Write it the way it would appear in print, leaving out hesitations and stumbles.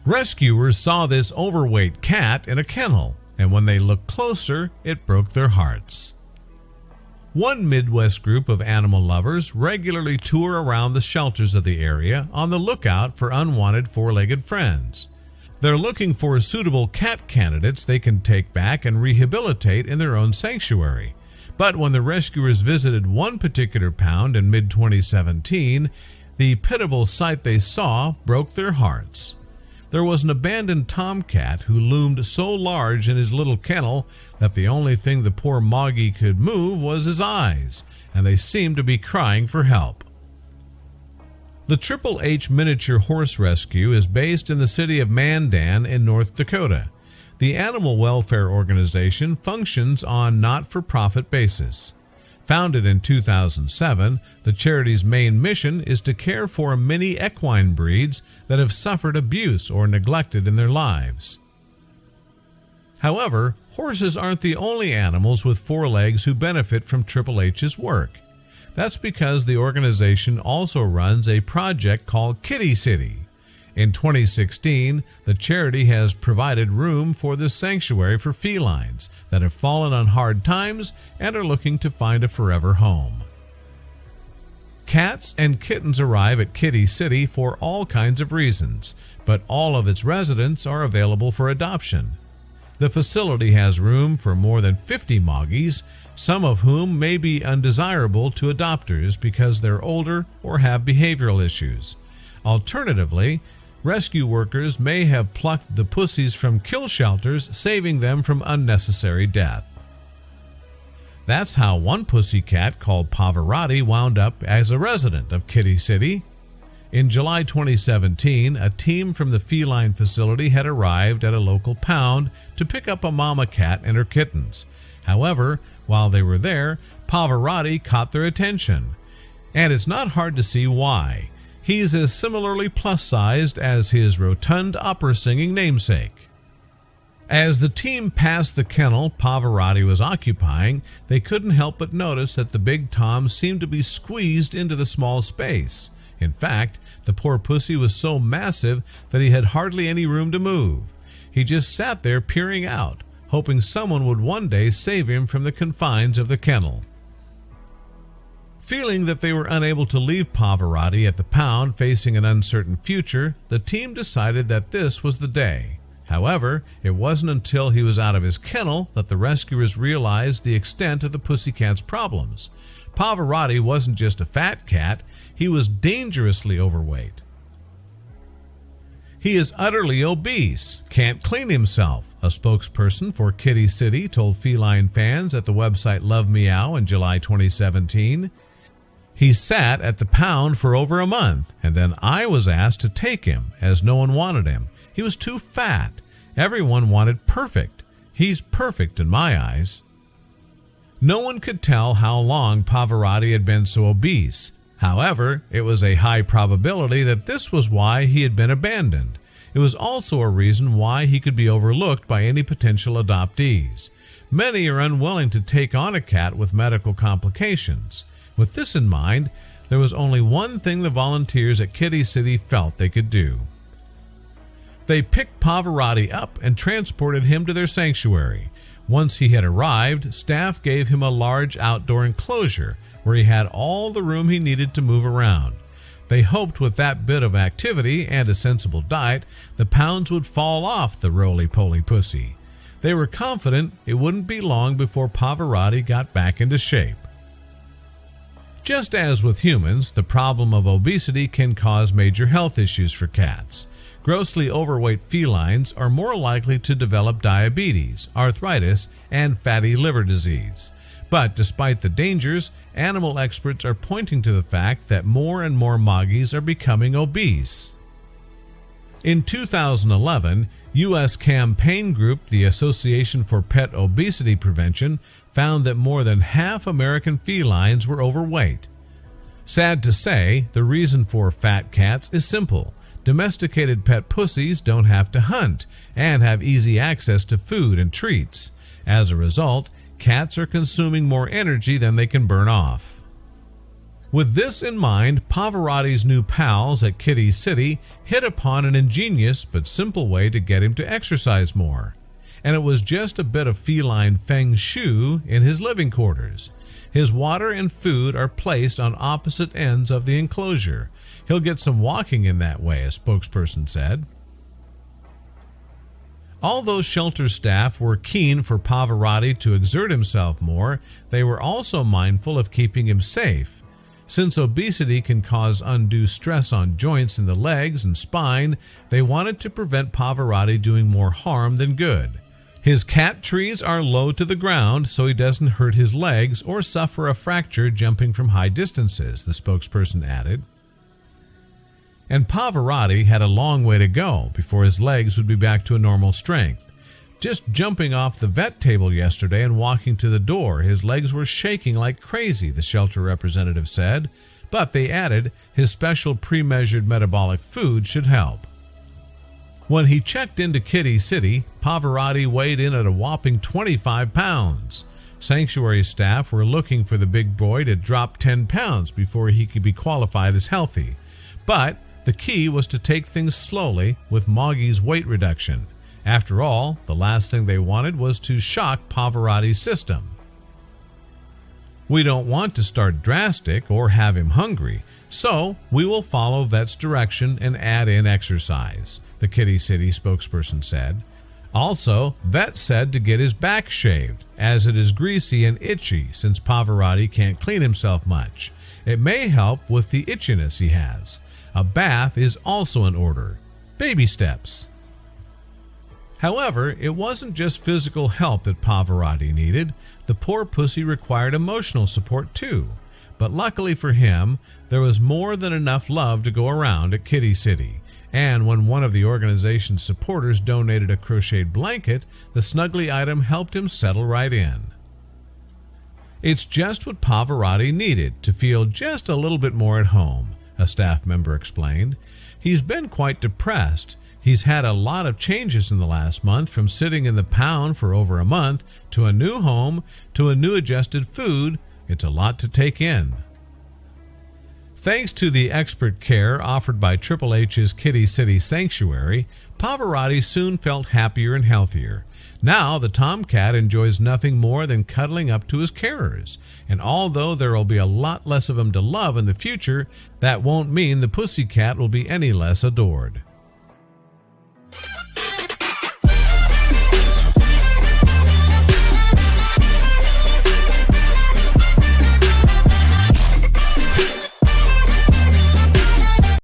Rescuers saw this overweight cat in a kennel, and when they looked closer, it broke their hearts. One Midwest group of animal lovers regularly tour around the shelters of the area on the lookout for unwanted four-legged friends. They're looking for suitable cat candidates they can take back and rehabilitate in their own sanctuary. But when the rescuers visited one particular pound in mid-2017, the pitiable sight they saw broke their hearts. There was an abandoned tomcat who loomed so large in his little kennel that the only thing the poor Moggy could move was his eyes, and they seemed to be crying for help. The Triple H Miniature Horse Rescue is based in the city of Mandan in North Dakota. The animal welfare organization functions on not-for-profit basis. Founded in 2007, the charity's main mission is to care for many equine breeds that have suffered abuse or neglected in their lives. However, horses aren't the only animals with four legs who benefit from Triple H's work. That's because the organization also runs a project called Kitty City. In 2016, the charity has provided room for this sanctuary for felines that have fallen on hard times and are looking to find a forever home. Cats and kittens arrive at Kitty City for all kinds of reasons, but all of its residents are available for adoption. The facility has room for more than 50 Moggies, some of whom may be undesirable to adopters because they're older or have behavioral issues. Alternatively, rescue workers may have plucked the pussies from kill shelters, saving them from unnecessary death. That's how one pussycat called Pavarotti wound up as a resident of Kitty City. In July 2017, a team from the feline facility had arrived at a local pound to pick up a mama cat and her kittens. However, while they were there, Pavarotti caught their attention. And it's not hard to see why. He's as similarly plus-sized as his rotund opera-singing namesake. As the team passed the kennel Pavarotti was occupying, they couldn't help but notice that the big Tom seemed to be squeezed into the small space. In fact, the poor pussy was so massive that he had hardly any room to move. He just sat there peering out, hoping someone would one day save him from the confines of the kennel. Feeling that they were unable to leave Pavarotti at the pound facing an uncertain future, the team decided that this was the day. However, it wasn't until he was out of his kennel that the rescuers realized the extent of the pussycat's problems. Pavarotti wasn't just a fat cat, he was dangerously overweight. He is utterly obese, can't clean himself, a spokesperson for Kitty City told feline fans at the website Love Meow in July 2017. He sat at the pound for over a month, and then I was asked to take him as no one wanted him. He was too fat. Everyone wanted perfect. He's perfect in my eyes. No one could tell how long Pavarotti had been so obese. However, it was a high probability that this was why he had been abandoned. It was also a reason why he could be overlooked by any potential adoptees. Many are unwilling to take on a cat with medical complications. With this in mind, there was only one thing the volunteers at Kitty City felt they could do. They picked Pavarotti up and transported him to their sanctuary. Once he had arrived, staff gave him a large outdoor enclosure where he had all the room he needed to move around. They hoped with that bit of activity and a sensible diet, the pounds would fall off the roly-poly pussy. They were confident it wouldn't be long before Pavarotti got back into shape. Just as with humans, the problem of obesity can cause major health issues for cats. Grossly overweight felines are more likely to develop diabetes, arthritis, and fatty liver disease. But despite the dangers, animal experts are pointing to the fact that more and more Moggies are becoming obese. In 2011, U.S. campaign group the Association for Pet Obesity Prevention found that more than half American felines were overweight. Sad to say, the reason for fat cats is simple. Domesticated pet pussies don't have to hunt and have easy access to food and treats. As a result, cats are consuming more energy than they can burn off. With this in mind, Pavarotti's new pals at Kitty City hit upon an ingenious but simple way to get him to exercise more. And it was just a bit of feline feng shui in his living quarters. His water and food are placed on opposite ends of the enclosure. He'll get some walking in that way, a spokesperson said. Although shelter staff were keen for Pavarotti to exert himself more, they were also mindful of keeping him safe. Since obesity can cause undue stress on joints in the legs and spine, they wanted to prevent Pavarotti doing more harm than good. His cat trees are low to the ground so he doesn't hurt his legs or suffer a fracture jumping from high distances, the spokesperson added. And Pavarotti had a long way to go before his legs would be back to a normal strength. Just jumping off the vet table yesterday and walking to the door, his legs were shaking like crazy, the shelter representative said. But they added his special pre-measured metabolic food should help. When he checked into Kitty City, Pavarotti weighed in at a whopping 25 pounds. Sanctuary staff were looking for the big boy to drop 10 pounds before he could be qualified as healthy. But the key was to take things slowly with Moggy's weight reduction. After all, the last thing they wanted was to shock Pavarotti's system. We don't want to start drastic or have him hungry, so we will follow vet's direction and add in exercise, the Kitty City spokesperson said. Also, vet said to get his back shaved, as it is greasy and itchy since Pavarotti can't clean himself much. It may help with the itchiness he has. A bath is also in order. Baby steps. However, it wasn't just physical help that Pavarotti needed. The poor pussy required emotional support too. But luckily for him, there was more than enough love to go around at Kitty City. And when one of the organization's supporters donated a crocheted blanket, the snuggly item helped him settle right in. It's just what Pavarotti needed to feel just a little bit more at home, a staff member explained. He's been quite depressed. He's had a lot of changes in the last month, from sitting in the pound for over a month to a new home to a new adjusted food. It's a lot to take in. Thanks to the expert care offered by Triple H's Kitty City Sanctuary, Pavarotti soon felt happier and healthier. Now the tomcat enjoys nothing more than cuddling up to his carers, and although there will be a lot less of him to love in the future, that won't mean the pussycat will be any less adored.